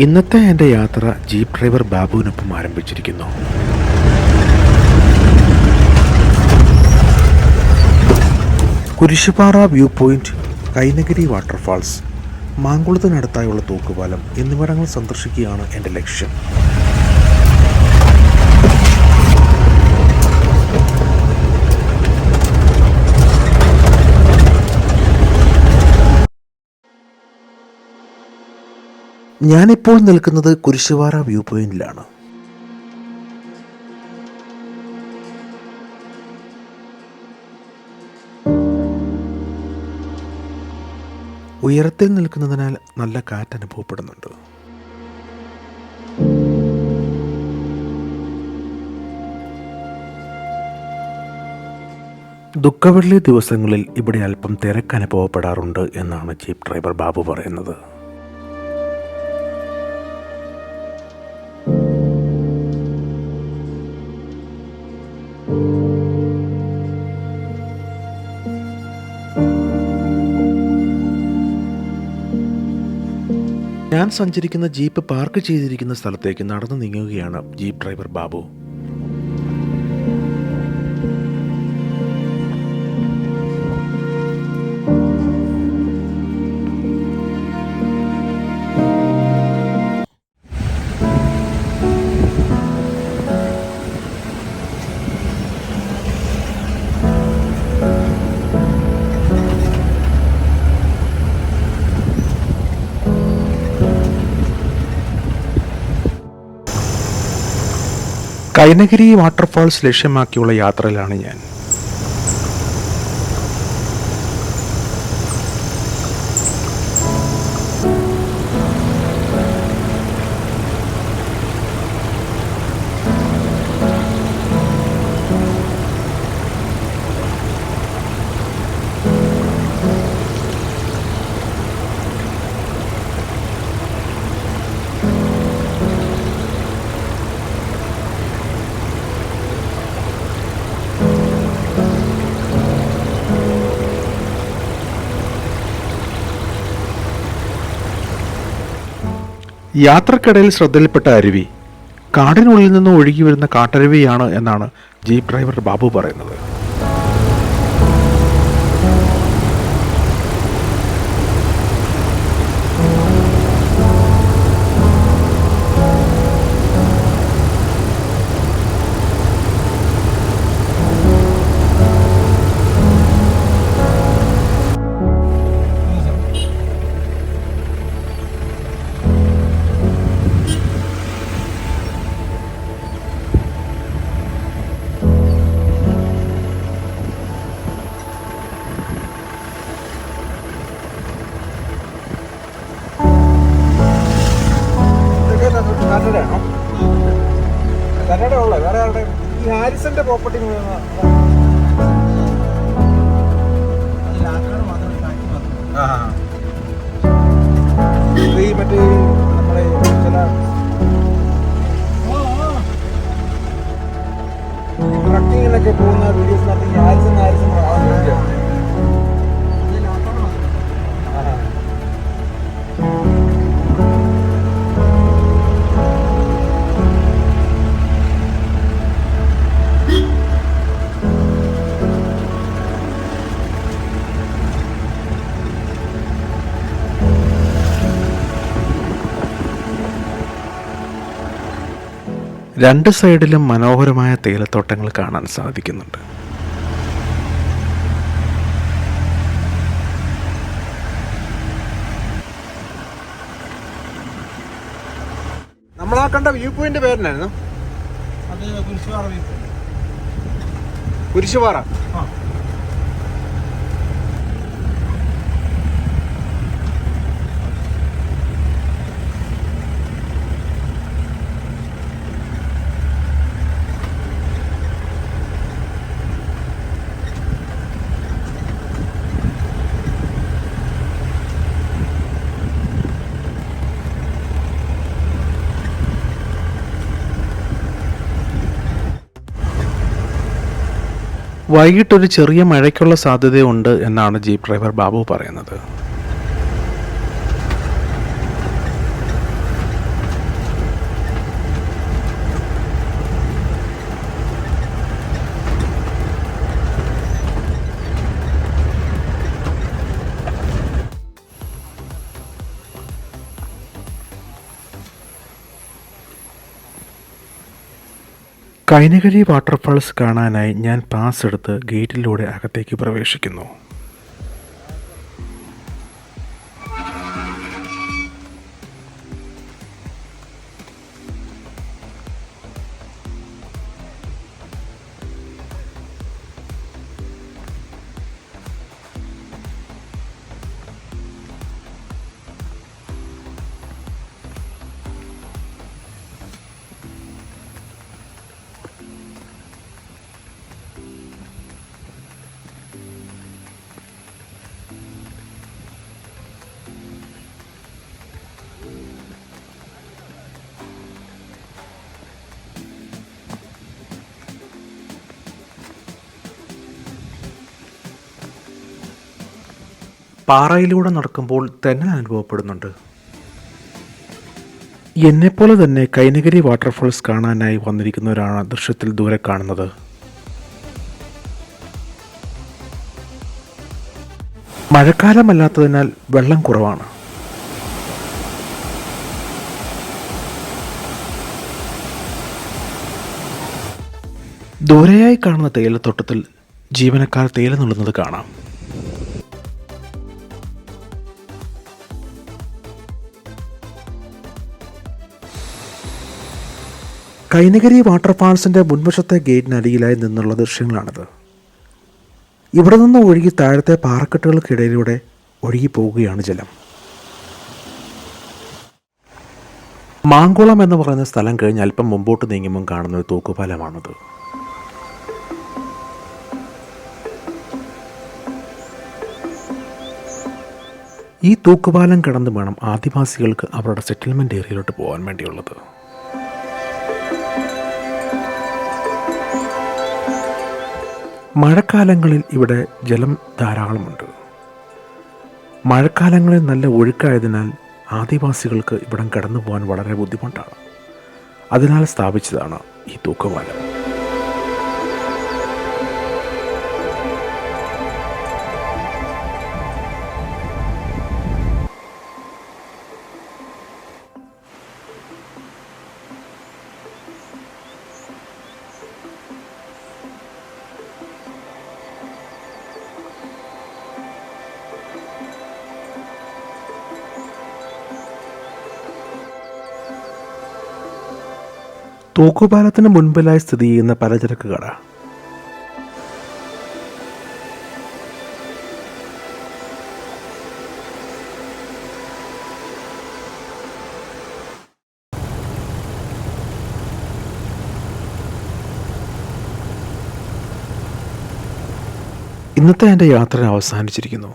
ഇന്നത്തെ എൻ്റെ യാത്ര ജീപ്പ് ഡ്രൈവർ ബാബുവിനൊപ്പം ആരംഭിച്ചിരിക്കുന്നു. Kurisupara view point, Kainagiri waterfalls, മാങ്കുളത്തിനടുത്തായുള്ള തൂക്കുപാലം എന്നിവിടങ്ങൾ സന്ദർശിക്കുകയാണ് എൻ്റെ ലക്ഷ്യം. ഞാനിപ്പോൾ നിൽക്കുന്നത് കുരിശുപാറ വ്യൂ പോയിന്റിലാണ്. ഉയരത്തിൽ നിൽക്കുന്നതിനാൽ നല്ല കാറ്റ് അനുഭവപ്പെടുന്നുണ്ട്. ദുഃഖവെള്ളി ദിവസങ്ങളിൽ ഇവിടെ അല്പം തിരക്ക് അനുഭവപ്പെടാറുണ്ട് എന്നാണ് ജീപ്പ് ഡ്രൈവർ ബാബു പറയുന്നത്. ഞാൻ സഞ്ചരിക്കുന്ന ജീപ്പ് പാർക്ക് ചെയ്തിരിക്കുന്ന സ്ഥലത്തേക്ക് നടന്നു നീങ്ങുകയാണ് jeep driver Babu. Kainagiri waterfalls ലക്ഷ്യമാക്കിയുള്ള യാത്രയിലാണ് ഞാൻ. യാത്രക്കിടയിൽ ശ്രദ്ധയിൽപ്പെട്ട അരുവി കാടിനുള്ളിൽ നിന്ന് ഒഴുകി വരുന്ന കാട്ടരുവിയാണ് എന്നാണ് ജീപ്പ് ഡ്രൈവർ ബാബു പറയുന്നത്. പ്രോപ്പർട്ടി മറ്റേ നമ്മുടെ ചില ട്രക്കിങ്ങിനൊക്കെ പോകുന്ന വീഡിയോസിനകത്ത് ഈ ഹാരിസൺ രണ്ട് സൈഡിലും മനോഹരമായ തേയിലത്തോട്ടങ്ങൾ കാണാൻ സാധിക്കുന്നുണ്ട്. നമ്മളാ കണ്ട വ്യൂ പോയിന്റ് പേരെന്നായിരുന്നു? കുരിശുപാറ. വൈകിട്ടൊരു ചെറിയ മഴയ്ക്കുള്ള സാധ്യതയുണ്ട് എന്നാണ് ജീപ്പ് ഡ്രൈവർ ബാബു പറയുന്നത്. കൈനകരി വാട്ടർഫാൾസ് കാണാനായി ഞാൻ പാസ് എടുത്ത് ഗേറ്റിലൂടെ അകത്തേക്ക് പ്രവേശിക്കുന്നു. പാറയിലൂടെ നടക്കുമ്പോൾ തെന്നൽ അനുഭവപ്പെടുന്നുണ്ട്. എന്നെപ്പോലെ തന്നെ കൈനകരി വാട്ടർഫാൾസ് കാണാനായി വന്നിരിക്കുന്നവരാണ് ദൃശ്യത്തിൽ ദൂരെ കാണുന്നത്. മഴക്കാലമല്ലാത്തതിനാൽ വെള്ളം കുറവാണ്. ദൂരെയായി കാണുന്ന തേയിലത്തോട്ടത്തിൽ ജീവനക്കാർ തേയില നുള്ളുന്നത് കാണാം. കൈനകരി വാട്ടർഫാൾസിൻ്റെ മുൻവശത്തെ ഗേറ്റിനരികിലായി നിന്നുള്ള ദൃശ്യങ്ങളാണിത്. ഇവിടെ നിന്ന് ഒഴുകി താഴത്തെ പാറക്കെട്ടുകൾക്കിടയിലൂടെ ഒഴുകി പോവുകയാണ് ജലം. മാങ്കുളം എന്ന് പറയുന്ന സ്ഥലം കഴിഞ്ഞ് അല്പം മുമ്പോട്ട് നീങ്ങുമ്പം കാണുന്ന ഒരു തൂക്കുപാലമാണിത്. ഈ തൂക്കുപാലം കടന്ന് വേണം ആദിവാസികൾക്ക് അവരുടെ സെറ്റിൽമെൻറ്റ് ഏരിയയിലോട്ട് പോകാൻ വേണ്ടിയുള്ളത്. മഴക്കാലങ്ങളിൽ ഇവിടെ ജലം ധാരാളമുണ്ട്. മഴക്കാലങ്ങളിൽ നല്ല ഒഴുക്കായതിനാൽ ആദിവാസികൾക്ക് ഇവിടം കടന്നു പോകാൻ വളരെ ബുദ്ധിമുട്ടാണ്. അതിനാൽ സ്ഥാപിച്ചതാണ് ഈ തൂക്കുപാലം. തൂക്കുപാലത്തിന് മുൻപിലായി സ്ഥിതി ചെയ്യുന്ന പലചരക്ക് കട. ഇന്നത്തെ എൻ്റെ യാത്ര അവസാനിച്ചിരിക്കുന്നു.